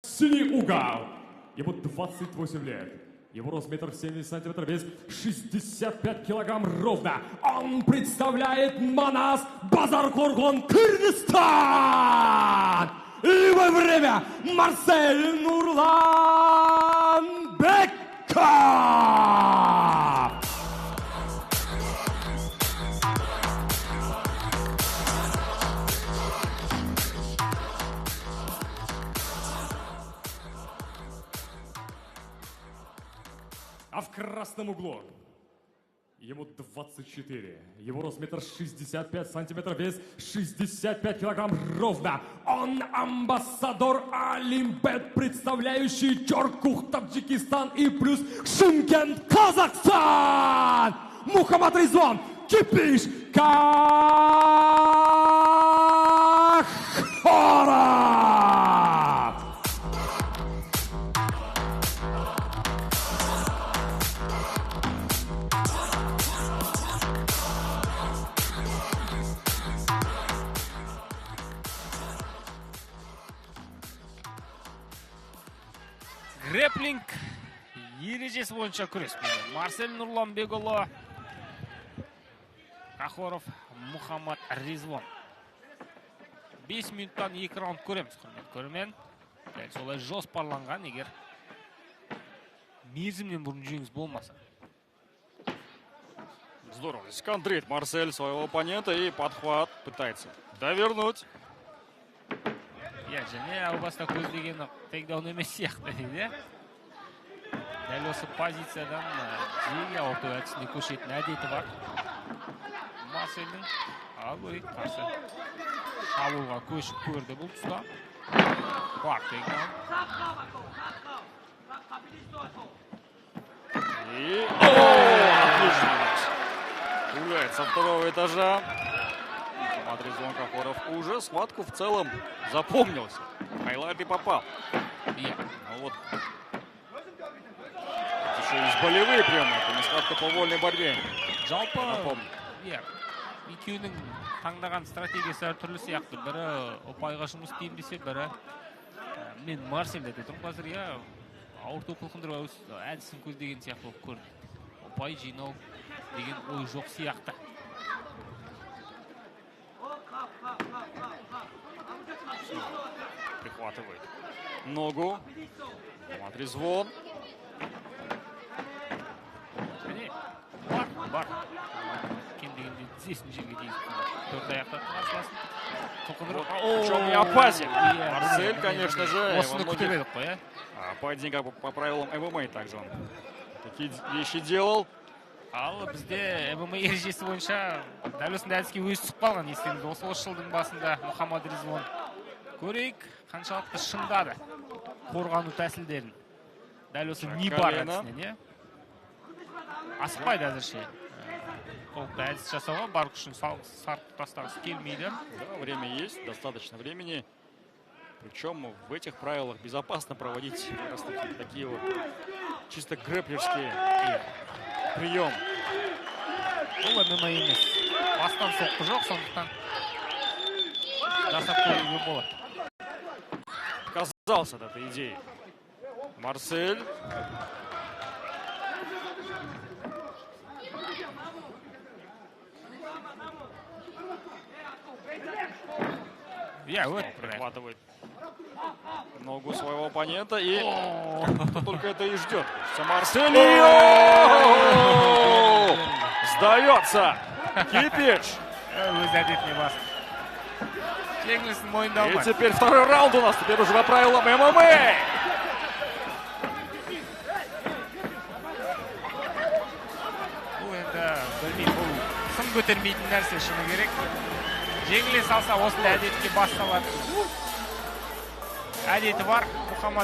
Синий угол. Ему 28 лет. Его рост 1,70 сантиметров, вес 65 килограмм ровно. Он представляет Манас Базар-Коргон, Кыргызстан. И во время Марсель Нурланбеков. А в красном углу ему 24. Его рост 1,65 сантиметров, вес 65 килограмм ровно. Он амбассадор Олимпет, представляющий Чоркух, Таджикистан и плюс Шымкент, Казахстан. Мухаммад Резвон, Кипиш Кахоров. Грэплинг ережесі бойынша күрес. Марсель Нурланбекұлы, Кахоров, Мухаммад Резвон. 5 минуттан 2 раунд көреміз. Көрмен, солай жоспарланған, егер мерзімнен бұрын жеңіс болмаса. Здорово. Контрит Марсель своего оппонента и подхват пытается довернуть. Және албаста көздеген тейкдаун емес сияқты дейді. Дәл осы позициядан жеге ауырту әдісіне көшетін әдеті бар. Марсельдің көрейік қарсы шабуылға көшіп көрді бұл тұста. Бар тейкдаун. И отлично. Гуляет со второго этажа. Резвон Кахоров уже схватку в целом запомнился. Хайлайт и попал. Ну вот. Еще есть болевые приемы. Это не схватка по вольной борьбе. Жалпы, екеуінің таңдаған стратегиясы әртүрлі сияқты. Бірі ұпайға жұмыс істеймін десе, бірі мен Марсель деді тұрмын қазір, ауырту қылқындыру әдісін көздеген сияқты болып көрді. Ұпай жинау деген ой жоқ сияқты. Прихватывает ногу. Мухаммад Резвон. Бар. Кем дегенде тізесін жерге дейін. Төрт аяқтан қарсыласын. Причем не опасен. Марсель, конечно же. Осыны күтемедік қой, поединка по правилам ММА также он такие вещи делал. Ал бізде ММА ережесі бойынша дәл осындай әдіске өзі түсіп қалған. Естеміз осы жылдың басында Мухаммад Резвон. Көрейік, қаншалықты шыңдады қорғану тәсілдерін. Дәл осы не бар әдісінен, асықпайды әзірше. Толықты әдіс жасауға бар күшін сарқып тастағысы келмейді. Да, время есть, достаточно времени. Причем в этих правилах безопасно проводить такие вот чисто грэплерские прием. Бұл ММА емес. Бастан соққы жоқ, сондықтан жасап көруге болады. Отказался от этой идеи Марсель. Прихватывает ногу своего оппонента и только это и ждет. Марсель сдается. Кипиш. И теперь второй раунд у нас. Теперь уже по правилам ММА. Сын көтермейтін нәрсе шыны керек. Жеңіле салса осындай әдетке басталады. Әдеті бар. Мухаммад